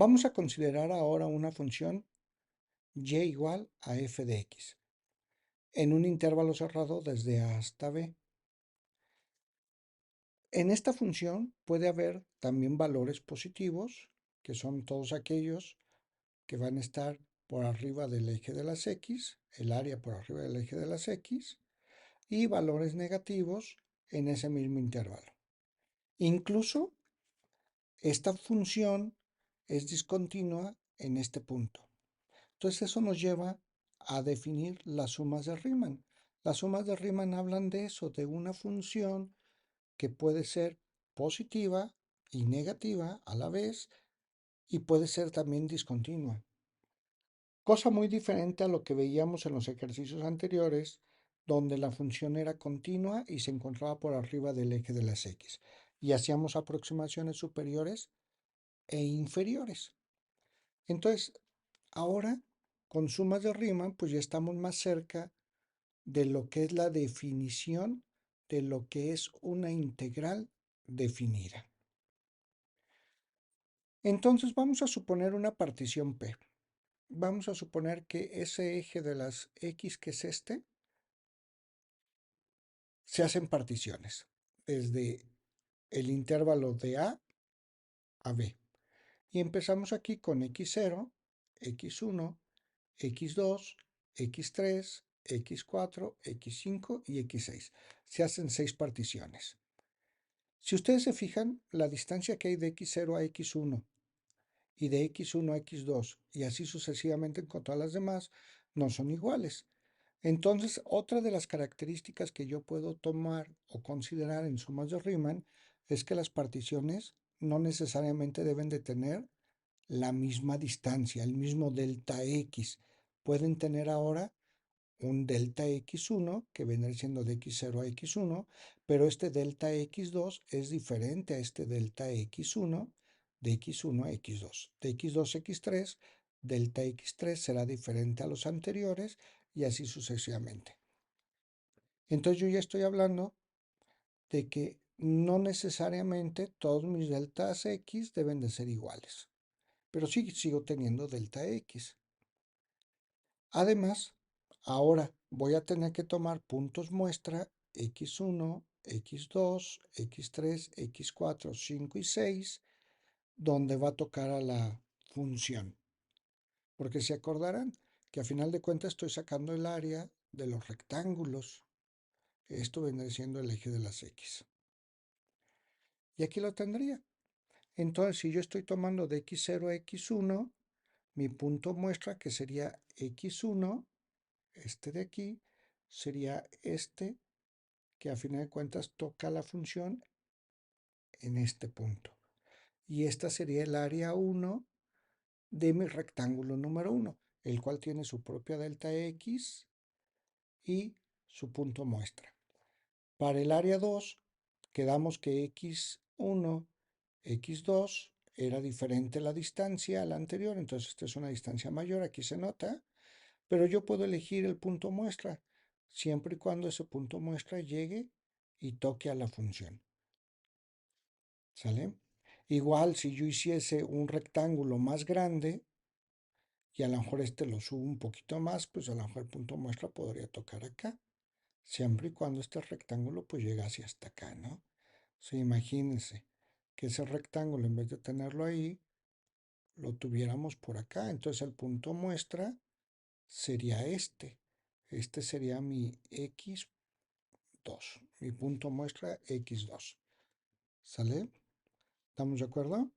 Vamos a considerar ahora una función y igual a f de x en un intervalo cerrado desde A hasta B. En esta función puede haber también valores positivos, que son todos aquellos que van a estar por arriba del eje de las x, el área por arriba del eje de las x, y valores negativos en ese mismo intervalo. Incluso esta función es discontinua en este punto. Entonces eso nos lleva a definir las sumas de Riemann. Las sumas de Riemann hablan de eso, de una función que puede ser positiva y negativa a la vez y puede ser también discontinua. Cosa muy diferente a lo que veíamos en los ejercicios anteriores, donde la función era continua y se encontraba por arriba del eje de las x. Y hacíamos aproximaciones superiores e inferiores. Entonces, ahora, con sumas de Riemann, pues ya estamos más cerca de lo que es la definición de lo que es una integral definida. Entonces vamos a suponer una partición P. Vamos a suponer que ese eje de las X, que es este, se hacen particiones desde el intervalo de a B. Y empezamos aquí con X0, X1, X2, X3, X4, X5 y X6. Se hacen 6 particiones. Si ustedes se fijan, la distancia que hay de X0 a X1 y de X1 a X2 y así sucesivamente con todas las demás, no son iguales. Entonces, otra de las características que yo puedo tomar o considerar en sumas de Riemann es que las particiones no necesariamente deben de tener la misma distancia, el mismo delta x. Pueden tener ahora un delta x1 que vendrá siendo de x0 a x1, pero este delta x2 es diferente a este delta x1 de x1 a x2. De x2 a x3, delta x3 será diferente a los anteriores y así sucesivamente. Entonces yo ya estoy hablando de que no necesariamente todos mis deltas x deben de ser iguales, pero sí sigo teniendo delta x. Además, ahora voy a tener que tomar puntos muestra x1, x2, x3, x4, 5 y 6, donde va a tocar a la función. Porque se acordarán que a final de cuentas estoy sacando el área de los rectángulos. Esto vendría siendo el eje de las x. Y aquí lo tendría. Entonces, si yo estoy tomando de x0 a x1, mi punto muestra que sería x1, este de aquí, sería este, que a final de cuentas toca la función en este punto. Y esta sería el área 1 de mi rectángulo número 1, el cual tiene su propia delta x y su punto muestra. Para el área 2, quedamos que x1, x2 era diferente la distancia a la anterior, entonces esta es una distancia mayor, aquí se nota, pero yo puedo elegir el punto muestra, siempre y cuando ese punto muestra llegue y toque a la función. ¿Sale? Igual si yo hiciese un rectángulo más grande y a lo mejor este lo subo un poquito más, pues a lo mejor el punto muestra podría tocar acá, siempre y cuando este rectángulo pues llegase hasta acá, ¿no? O sea, imagínense que ese rectángulo en vez de tenerlo ahí, lo tuviéramos por acá, entonces el punto muestra sería este. Este sería mi x2, mi punto muestra x2. ¿Sale? ¿Estamos de acuerdo?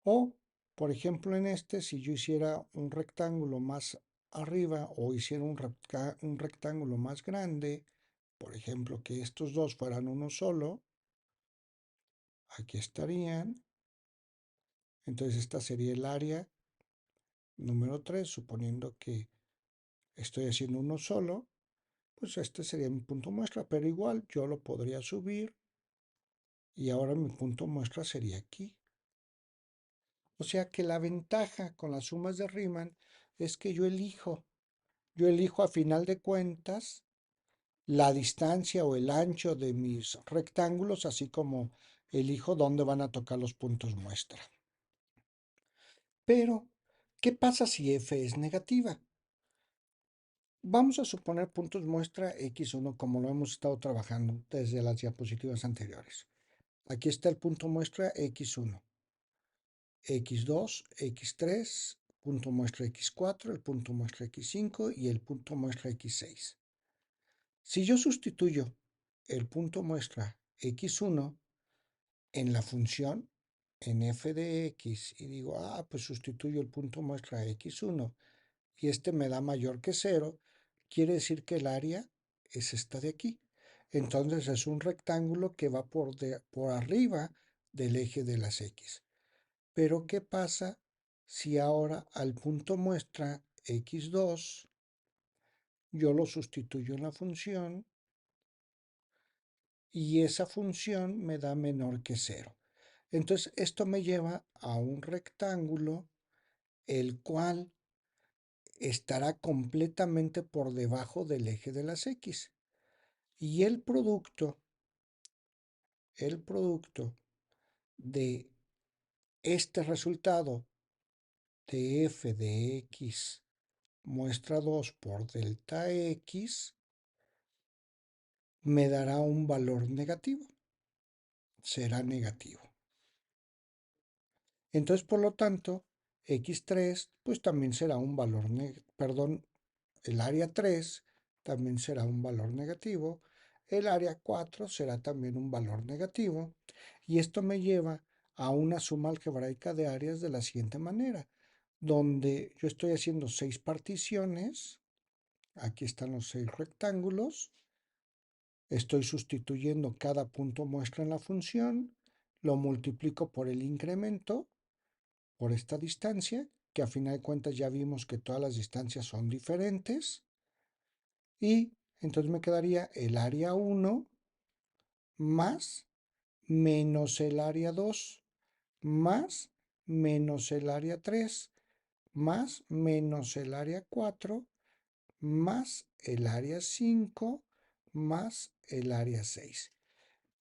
O, por ejemplo, en este, si yo hiciera un rectángulo más arriba o hiciera un rectángulo más grande, por ejemplo, que estos dos fueran uno solo, aquí estarían. Entonces esta sería el área número 3, suponiendo que estoy haciendo uno solo, pues este sería mi punto muestra, pero igual yo lo podría subir y ahora mi punto muestra sería aquí. O sea que la ventaja con las sumas de Riemann es que yo elijo a final de cuentas la distancia o el ancho de mis rectángulos, así como elijo dónde van a tocar los puntos muestra. Pero, ¿qué pasa si f es negativa? Vamos a suponer puntos muestra x1 como lo hemos estado trabajando desde las diapositivas anteriores. Aquí está el punto muestra x1, x2, x3, punto muestra x4, el punto muestra x5 y el punto muestra x6. Si yo sustituyo el punto muestra x1 en la función en f de x y digo, pues sustituyo el punto muestra x1 y este me da mayor que 0, quiere decir que el área es esta de aquí. Entonces es un rectángulo que va por arriba del eje de las x. Pero ¿qué pasa si ahora al punto muestra x2 yo lo sustituyo en la función y esa función me da menor que 0? Entonces esto me lleva a un rectángulo el cual estará completamente por debajo del eje de las x. Y el producto de este resultado de f de x muestra 2 por delta x me dará un valor negativo. Será negativo. Entonces, por lo tanto, x3 pues también será un valor, perdón, el área 3 también será un valor negativo, el área 4 será también un valor negativo, y esto me lleva a una suma algebraica de áreas de la siguiente manera, donde yo estoy haciendo 6 particiones, aquí están los 6 rectángulos, estoy sustituyendo cada punto muestra en la función, lo multiplico por el incremento, por esta distancia, que a final de cuentas ya vimos que todas las distancias son diferentes, y entonces me quedaría el área 1 más menos el área 2 más menos el área 3 más menos el área 4 más el área 5 más el área 6.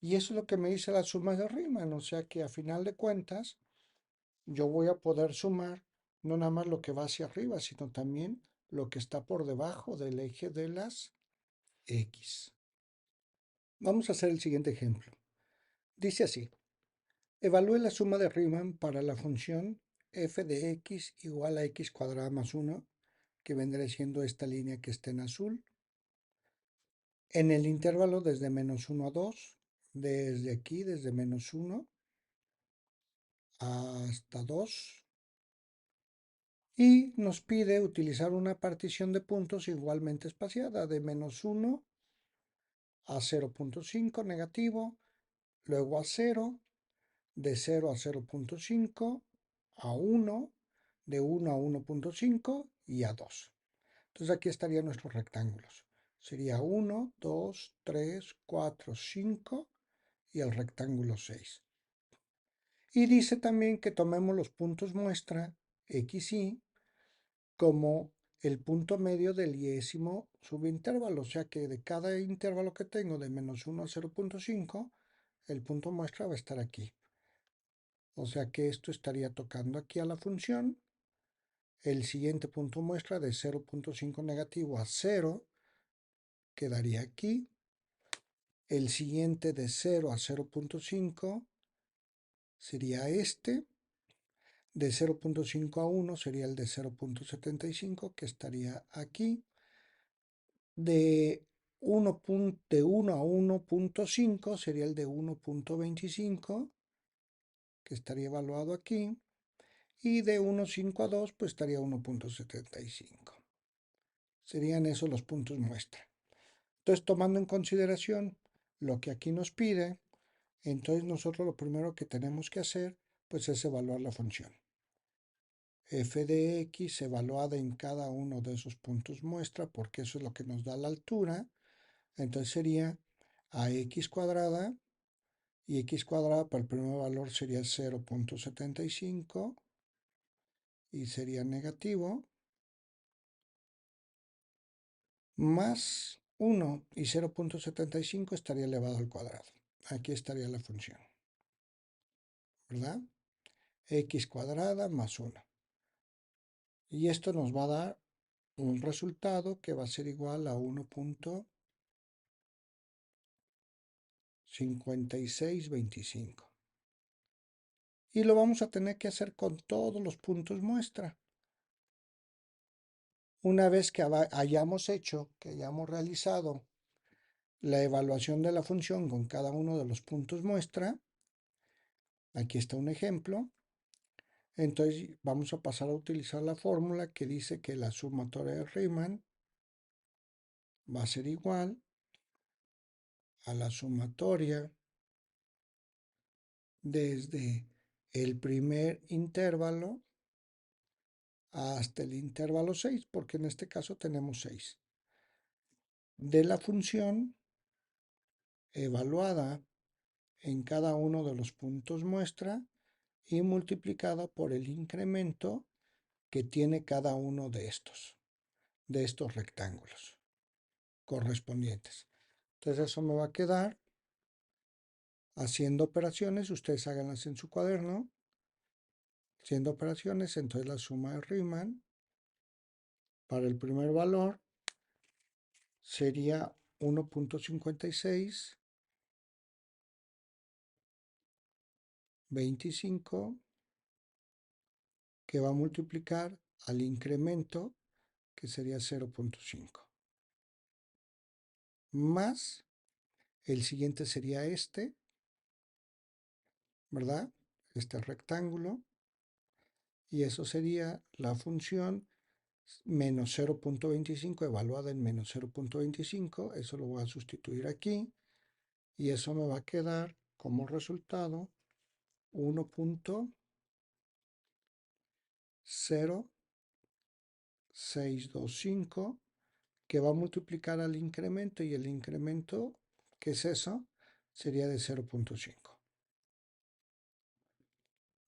Y eso es lo que me dice la suma de Riemann, o sea que a final de cuentas yo voy a poder sumar no nada más lo que va hacia arriba, sino también lo que está por debajo del eje de las x. Vamos a hacer el siguiente ejemplo. Dice así: evalúe la suma de Riemann para la función f de x igual a x cuadrada más 1, que vendrá siendo esta línea que está en azul, en el intervalo desde menos 1 a 2, desde aquí, desde menos 1 hasta 2, y nos pide utilizar una partición de puntos igualmente espaciada de menos 1 a 0.5 negativo, luego a 0, de 0 a 0.5, a 1, de 1 a 1.5 y a 2. Entonces aquí estarían nuestros rectángulos. Sería 1, 2, 3, 4, 5 y el rectángulo 6. Y dice también que tomemos los puntos muestra x, y como el punto medio del yésimo subintervalo, o sea que de cada intervalo que tengo de menos 1 a 0.5, el punto muestra va a estar aquí. O sea que esto estaría tocando aquí a la función. El siguiente punto muestra de 0.5 negativo a 0 quedaría aquí. El siguiente de 0 a 0.5 sería este. De 0.5 a 1 sería el de 0.75 que estaría aquí. De 1, de 1 a 1.5 sería el de 1.25 que estaría evaluado aquí. Y de 1.5 a 2 pues estaría 1.75. Serían esos los puntos muestra. Entonces, tomando en consideración lo que aquí nos pide, entonces nosotros lo primero que tenemos que hacer pues es evaluar la función. F de x evaluada en cada uno de esos puntos muestra, porque eso es lo que nos da la altura. Entonces sería ax cuadrada, y x cuadrada para el primer valor sería 0.75 y sería negativo, más 1 y 0.75 estaría elevado al cuadrado. Aquí estaría la función, ¿verdad? X cuadrada más 1. Y esto nos va a dar un resultado que va a ser igual a 1.5625. Y lo vamos a tener que hacer con todos los puntos muestra. Una vez que hayamos realizado la evaluación de la función con cada uno de los puntos muestra, aquí está un ejemplo, entonces vamos a pasar a utilizar la fórmula que dice que la sumatoria de Riemann va a ser igual a la sumatoria desde el primer intervalo hasta el intervalo 6, porque en este caso tenemos 6, de la función evaluada en cada uno de los puntos muestra y multiplicada por el incremento que tiene cada uno de estos rectángulos correspondientes. Entonces eso me va a quedar haciendo operaciones, ustedes háganlas en su cuaderno, haciendo operaciones, entonces la suma de Riemann para el primer valor sería 1.5625, que va a multiplicar al incremento, que sería 0.5, más el siguiente sería este, ¿verdad? Este rectángulo, y eso sería la función menos 0.25 evaluada en menos 0.25, eso lo voy a sustituir aquí, y eso me va a quedar como resultado 1.0625, que va a multiplicar al incremento, y el incremento, ¿qué es eso? Sería de 0.5.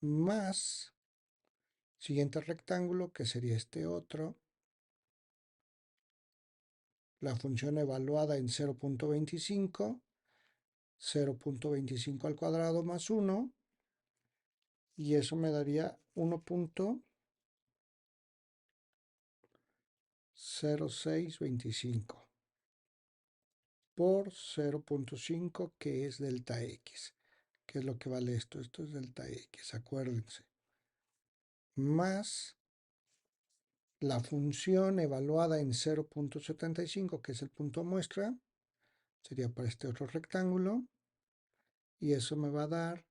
Más siguiente rectángulo, que sería este otro, la función evaluada en 0.25, 0.25 al cuadrado más 1, y eso me daría 1.0625 por 0.5, que es delta x. ¿Qué es lo que vale esto? Esto es delta x, acuérdense. Más la función evaluada en 0.75, que es el punto muestra, sería para este otro rectángulo, y eso me va a dar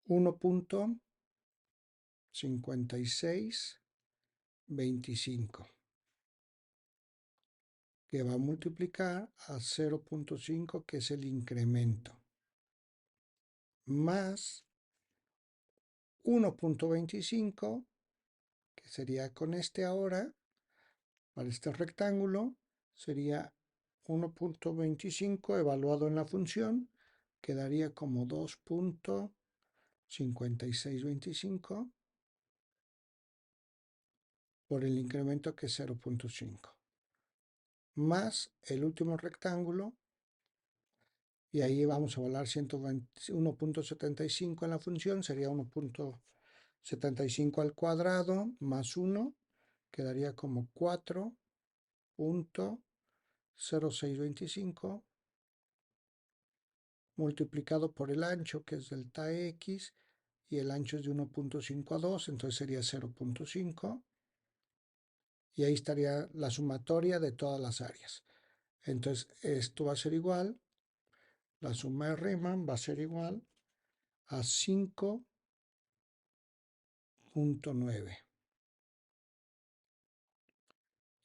1.5625, que va a multiplicar a 0.5, que es el incremento, más 1.25, que sería con este ahora, para este rectángulo, sería 1.25 evaluado en la función, quedaría como 2.5625 por el incremento, que es 0.5, más el último rectángulo, y ahí vamos a evaluar 1.75 en la función, sería 1.75 al cuadrado más 1, quedaría como 4.0625 multiplicado por el ancho, que es delta x, y el ancho es de 1.5 a 2, entonces sería 0.5, y ahí estaría la sumatoria de todas las áreas. Entonces esto va a ser igual, la suma de Riemann va a ser igual a 5.9,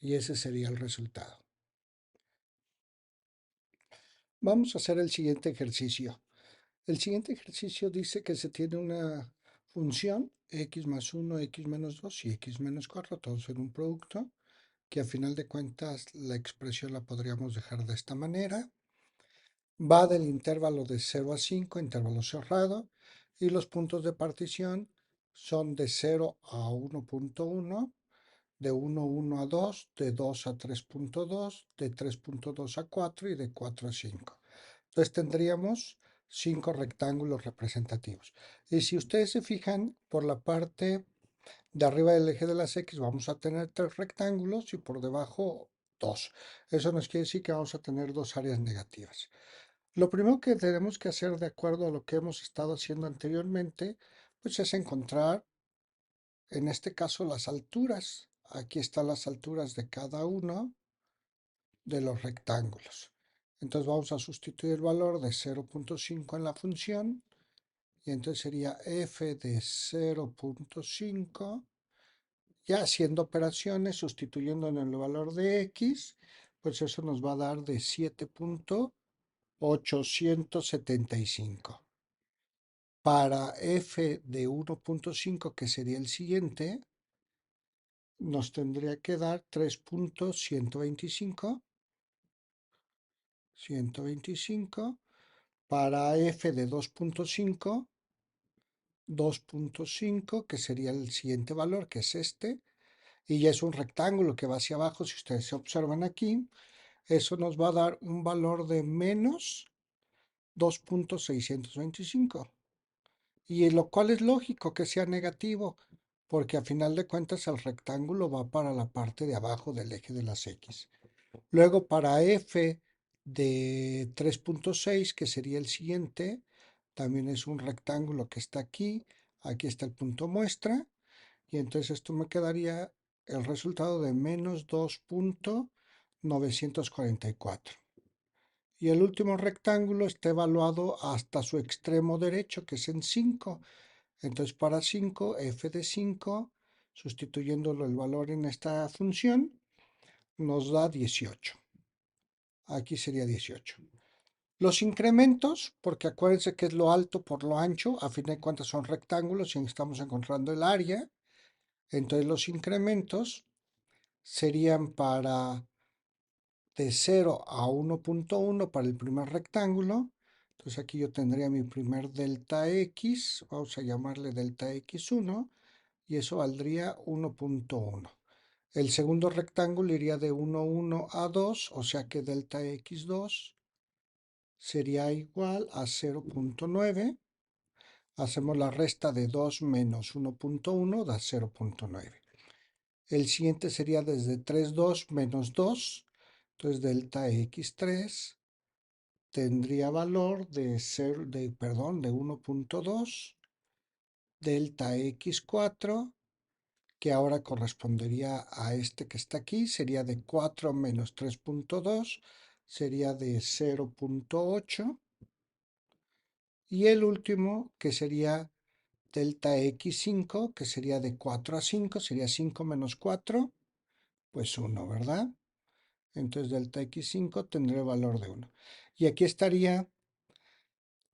y ese sería el resultado. Vamos a hacer el siguiente ejercicio. El siguiente ejercicio dice que se tiene una función x más 1, x menos 2 y x menos 4, todos en un producto, que a final de cuentas la expresión la podríamos dejar de esta manera. Va del intervalo de 0 a 5, intervalo cerrado, y los puntos de partición son de 0 a 1.1, de 1 a 2, de 2 a 3.2, de 3.2 a 4 y de 4 a 5. Entonces tendríamos 5 rectángulos representativos. Y si ustedes se fijan por la parte De arriba del eje de las X vamos a tener 3 rectángulos y por debajo 2. Eso nos quiere decir que vamos a tener 2 áreas negativas. Lo primero que tenemos que hacer de acuerdo a lo que hemos estado haciendo anteriormente, pues es encontrar, en este caso, las alturas. Aquí están las alturas de cada uno de los rectángulos. Entonces vamos a sustituir el valor de 0.5 en la función y entonces sería f de 0.5, ya haciendo operaciones, sustituyendo en el valor de x, pues eso nos va a dar de 7.875. Para f de 1.5, que sería el siguiente, nos tendría que dar 3.125. Para f de 2.5, que sería el siguiente valor, que es este, y ya es un rectángulo que va hacia abajo, si ustedes se observan aquí, eso nos va a dar un valor de menos 2.625. Y lo cual es lógico que sea negativo, porque a final de cuentas el rectángulo va para la parte de abajo del eje de las X. Luego para f de 3.6, que sería el siguiente, también es un rectángulo que está aquí, aquí está el punto muestra, y entonces esto me quedaría el resultado de menos 2.944. Y el último rectángulo está evaluado hasta su extremo derecho, que es en 5. Entonces para 5, f de 5, sustituyéndolo el valor en esta función, nos da 18. Aquí sería 18. Los incrementos, porque acuérdense que es lo alto por lo ancho, a fin de cuentas son rectángulos y estamos encontrando el área. Entonces los incrementos serían para de 0 a 1.1 para el primer rectángulo. Entonces aquí yo tendría mi primer delta x, vamos a llamarle delta x1, y eso valdría 1.1. El segundo rectángulo iría de 1 a 2, o sea que delta x2 sería igual a 0.9. Hacemos la resta de 2 menos 1.1, da 0.9. El siguiente sería desde 3,2 menos 2. Entonces delta x3 tendría valor de 1.2. Delta x4, que ahora correspondería a este que está aquí, sería de 4 menos 3.2, sería de 0.8. Y el último, que sería delta x5, que sería de 4 a 5, sería 5 menos 4, pues 1, ¿verdad? Entonces delta x5 tendría el valor de 1. Y aquí estaría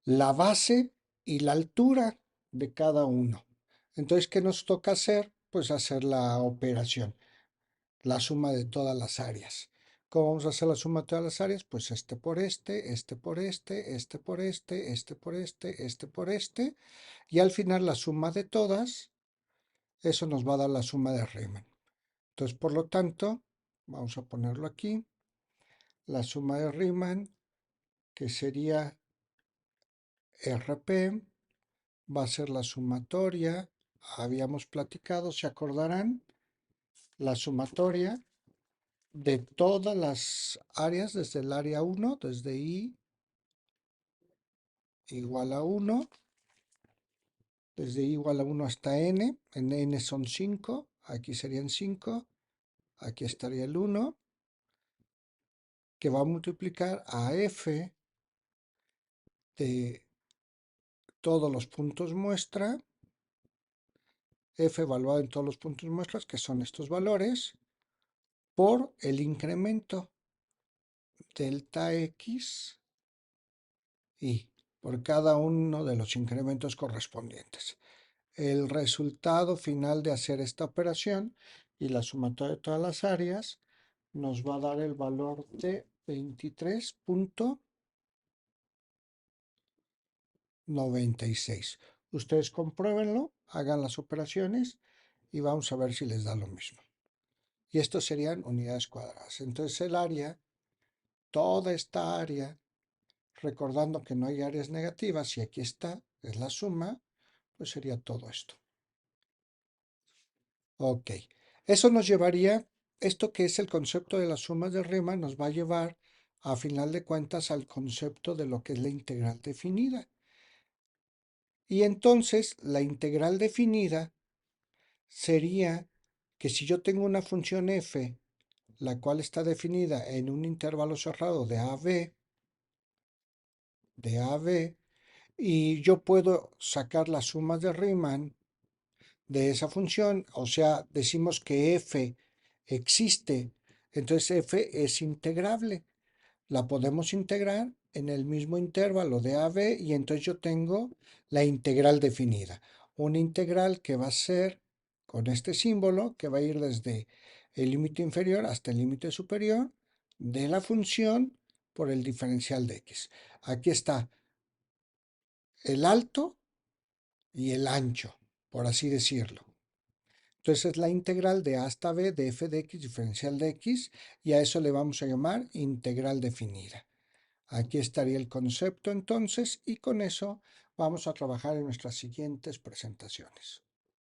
la base y la altura de cada uno. Entonces, ¿qué nos toca hacer? Pues hacer la operación, la suma de todas las áreas. ¿Cómo vamos a hacer la suma de todas las áreas? Pues este por este, este por este, este por este, este por este, este por este. Y al final la suma de todas, eso nos va a dar la suma de Riemann. Entonces, por lo tanto, vamos a ponerlo aquí. La suma de Riemann, que sería RP, va a ser la sumatoria. Habíamos platicado, se acordarán, la sumatoria de todas las áreas, desde el área 1, desde I igual a 1, desde I igual a 1 hasta N, en N son 5, aquí serían 5, aquí estaría el 1, que va a multiplicar a F de todos los puntos muestra, F evaluado en todos los puntos muestras, que son estos valores, por el incremento delta X y por cada uno de los incrementos correspondientes. El resultado final de hacer esta operación y la sumatoria de todas las áreas nos va a dar el valor de 23.96. Ustedes compruébenlo, hagan las operaciones y vamos a ver si les da lo mismo. Y estos serían unidades cuadradas. Entonces el área, toda esta área, recordando que no hay áreas negativas y aquí está, es la suma, pues sería todo esto. Ok. Eso nos llevaría, esto que es el concepto de las sumas de Riemann, nos va a llevar a final de cuentas al concepto de lo que es la integral definida. Y entonces la integral definida sería que si yo tengo una función f, la cual está definida en un intervalo cerrado de a b, y yo puedo sacar las sumas de Riemann de esa función, o sea, decimos que f existe, entonces f es integrable. La podemos integrar en el mismo intervalo de a b y entonces yo tengo la integral definida. Una integral que va a ser con este símbolo, que va a ir desde el límite inferior hasta el límite superior de la función por el diferencial de x. Aquí está el alto y el ancho, por así decirlo. Entonces es la integral de a hasta b de f de x diferencial de x y a eso le vamos a llamar integral definida. Aquí estaría el concepto entonces y con eso vamos a trabajar en nuestras siguientes presentaciones.